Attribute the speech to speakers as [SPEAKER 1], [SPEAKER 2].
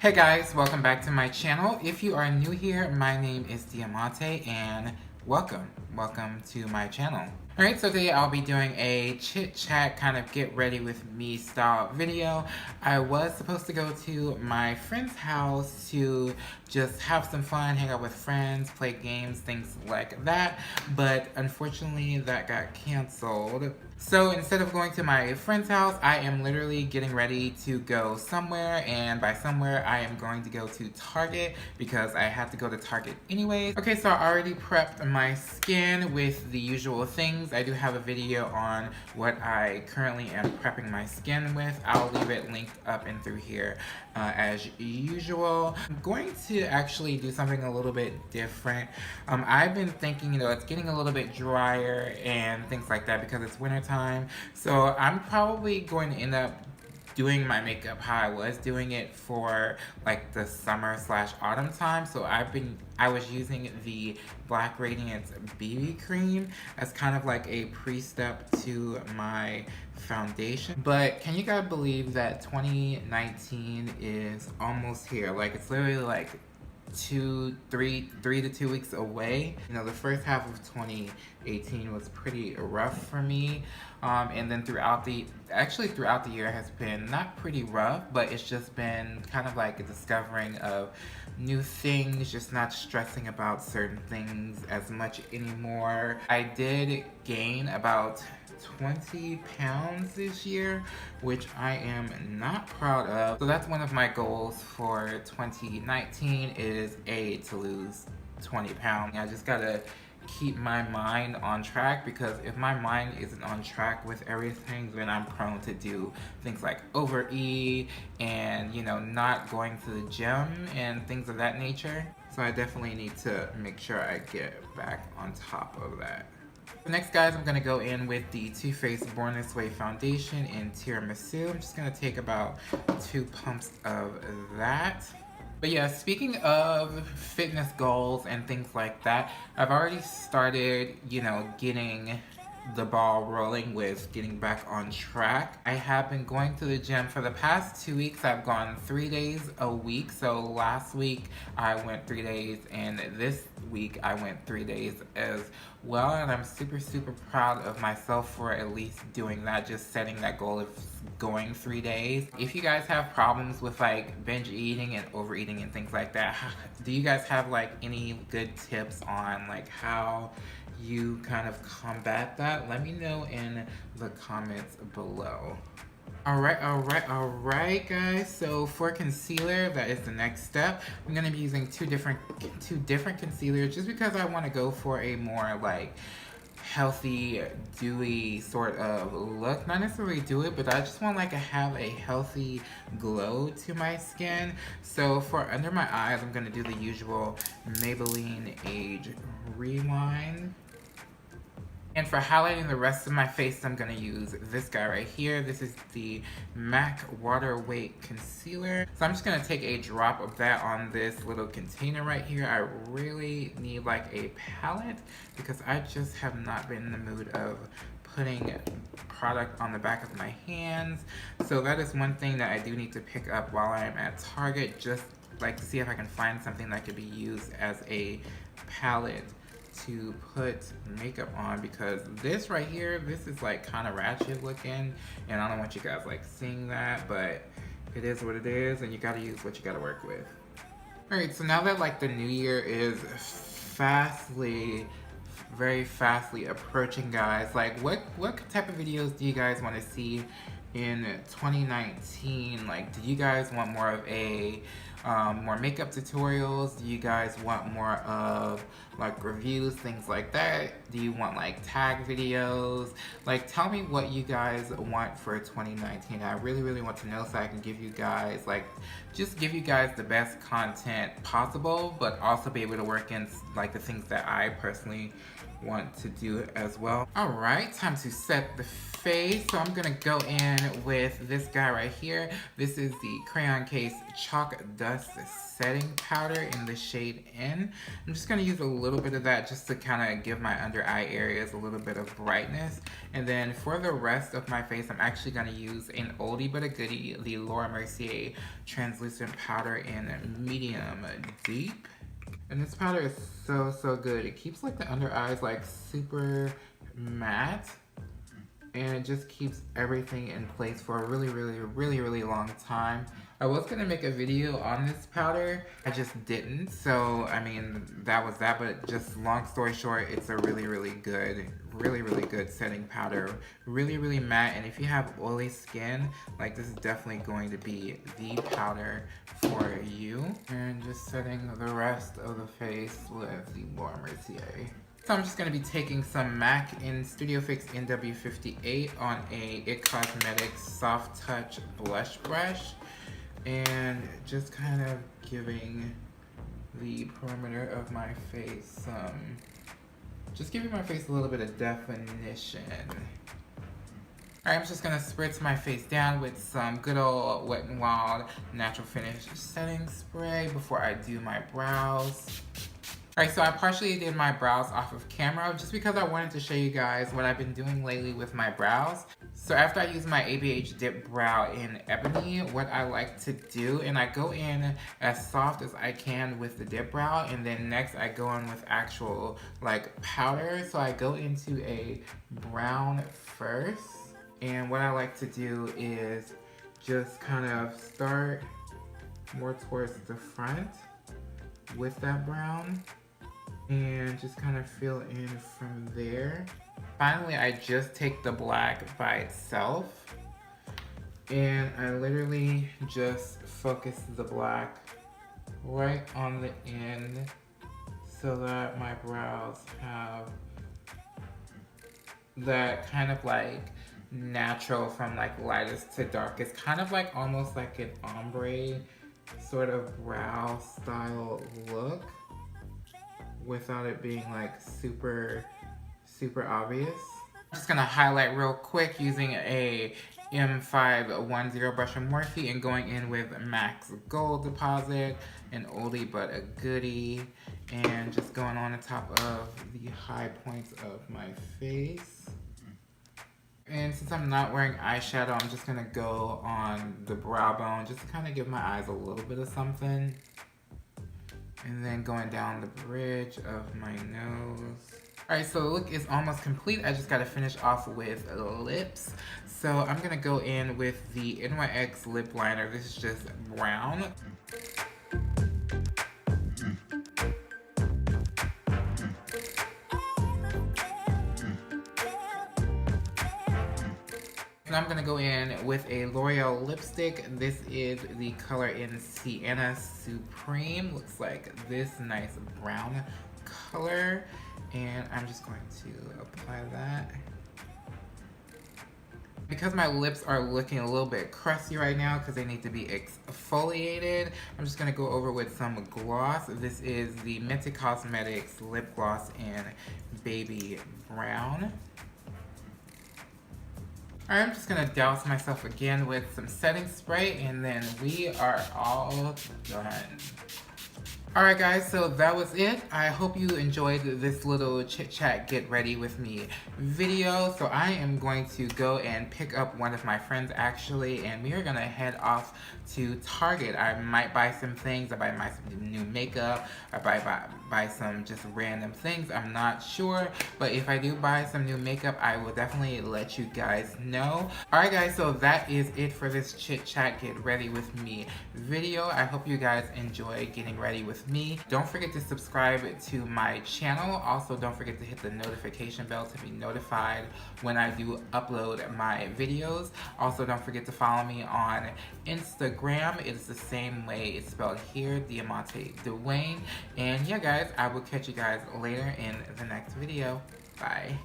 [SPEAKER 1] Hey guys, welcome back to my channel. If you are new here, my name is Diamante and welcome to my channel. Alright, so today I'll be doing a chit chat kind of get ready with me style video. I was supposed to go to my friend's house to just have some fun, hang out with friends, play games, things like that, but unfortunately that got canceled. So instead of going to my friend's house, I am literally getting ready to go somewhere, and by somewhere I am going to go to Target because I have to go to Target anyways. Okay, so I already prepped my skin with the usual things. I do have a video on what I currently am prepping my skin with. I'll leave it linked up and through here as usual. I'm going to actually do something a little bit different. I've been thinking, it's getting a little bit drier and things like that because it's wintertime. So I'm probably going to end up doing my makeup how I was doing it for like the summer/autumn time. So I was using the Black Radiance BB cream as kind of like a pre-step to my foundation. But can you guys believe that 2019 is almost here? Like, it's literally like three to 2 weeks away. The first half of 2018 was pretty rough for me, and then throughout the year has been not pretty rough, but it's just been kind of like a discovering of new things, just not stressing about certain things as much anymore. I did gain about 20 pounds this year, which I am not proud of. So that's one of my goals for 2019 is to lose 20 pounds. I just gotta keep my mind on track, because if my mind isn't on track with everything, then I'm prone to do things like overeat and not going to the gym and things of that nature. So I definitely need to make sure I get back on top of that. Next, guys, I'm going to go in with the Too Faced Born This Way foundation in Tiramisu. I'm just going to take about 2 pumps of that. But yeah, speaking of fitness goals and things like that, I've already started, getting the ball rolling with getting back on track. I have been going to the gym for the past 2 weeks. I've gone 3 days a week. So last week I went 3 days, and this week I went 3 days as well. And I'm super proud of myself for at least doing that, just setting that goal of going 3 days. If you guys have problems with like binge eating and overeating and things like that, do you guys have like any good tips on like how you kind of combat that? Let me know in the comments below. Alright guys, so for concealer, that is the next step. I'm going to be using two different concealers just because I want to go for a more like healthy, dewy sort of look. Not necessarily dewy, but I just want like to have a healthy glow to my skin. So for under my eyes, I'm going to do the usual Maybelline Age Rewind. And for highlighting the rest of my face, I'm going to use this guy right here. This is the MAC Water Weight Concealer. So I'm just going to take a drop of that on this little container right here. I really need like a palette because I just have not been in the mood of putting product on the back of my hands. So that is one thing that I do need to pick up while I am at Target, just like to see if I can find something that could be used as a palette to put makeup on, because this right here, this is like kind of ratchet looking, and I don't want you guys like seeing that, but it is what it is, and you gotta use what you gotta work with. Alright, so now that like the new year is very fastly approaching, guys, like what type of videos do you guys want to see in 2019? Like, do you guys want more of a more makeup tutorials? Do you guys want more of like reviews, things like that? Do you want like tag videos? Like, tell me what you guys want for 2019. I really want to know so I can give you guys just give you guys the best content possible, but also be able to work in like the things that I personally want to do as well. Alright, time to set the face. So I'm gonna go in with this guy right here. This is the Crayon Case Chalk Dust Setting Powder in the shade N. I'm just gonna use a little bit of that just to kind of give my under eye areas a little bit of brightness. And then for the rest of my face, I'm actually gonna use an oldie but a goodie, the Laura Mercier Translucent Powder in Medium Deep. And this powder is so good. It keeps like the under eyes like super matte, and it just keeps everything in place for a really long time. I was gonna make a video on this powder, I just didn't. So I mean, that was that, but just long story short, it's a really good setting powder. Really matte, and if you have oily skin, like this is definitely going to be the powder for you. And just setting the rest of the face with the Laura Mercier. So I'm just going to be taking some MAC in Studio Fix NW58 on a IT Cosmetics Soft Touch Blush Brush. And just kind of giving the perimeter of my face just giving my face a little bit of definition. Alright, I'm just going to spritz my face down with some good old Wet n Wild Natural Finish setting spray before I do my brows. Alright, so I partially did my brows off of camera just because I wanted to show you guys what I've been doing lately with my brows. So after I use my ABH Dip Brow in Ebony, what I like to do, and I go in as soft as I can with the dip brow, and then next I go in with actual like powder. So I go into a brown first, and what I like to do is just kind of start more towards the front with that brown and just kind of fill in from there. Finally, I just take the black by itself and I literally just focus the black right on the end so that my brows have that kind of like natural from like lightest to darkest, kind of like almost like an ombre sort of brow style look without it being like super obvious. I'm just gonna highlight real quick using a M510 brush from Morphe and going in with MAC's Gold Deposit, an oldie but a goodie, and just going on the top of the high points of my face. And since I'm not wearing eyeshadow, I'm just gonna go on the brow bone just to kind of give my eyes a little bit of something. And then going down the bridge of my nose. Alright, so the look is almost complete. I just gotta finish off with lips. So I'm gonna go in with the NYX lip liner. This is just brown. And I'm gonna go in with a L'Oreal lipstick. This is the color in Sienna Supreme. Looks like this nice brown color. And I'm just going to apply that. Because my lips are looking a little bit crusty right now because they need to be exfoliated, I'm just gonna go over with some gloss. This is the Mented Cosmetics lip gloss in Baby Brown. Alright, I'm just gonna douse myself again with some setting spray and then we are all done. Alright guys, so that was it. I hope you enjoyed this little chit chat get ready with me video. So I am going to go and pick up one of my friends actually, and we are gonna head off to Target. I might buy some things. I might buy some new makeup. I might buy some just random things. I'm not sure, but if I do buy some new makeup, I will definitely let you guys know. Alright guys, so that is it for this chit chat get ready with me video. I hope you guys enjoy getting ready with me. Don't forget to subscribe to my channel. Also, don't forget to hit the notification bell to be notified when I do upload my videos. Also, don't forget to follow me on Instagram. It's the same way it's spelled here, Diamante-Duane. And yeah guys, I will catch you guys later in the next video. Bye.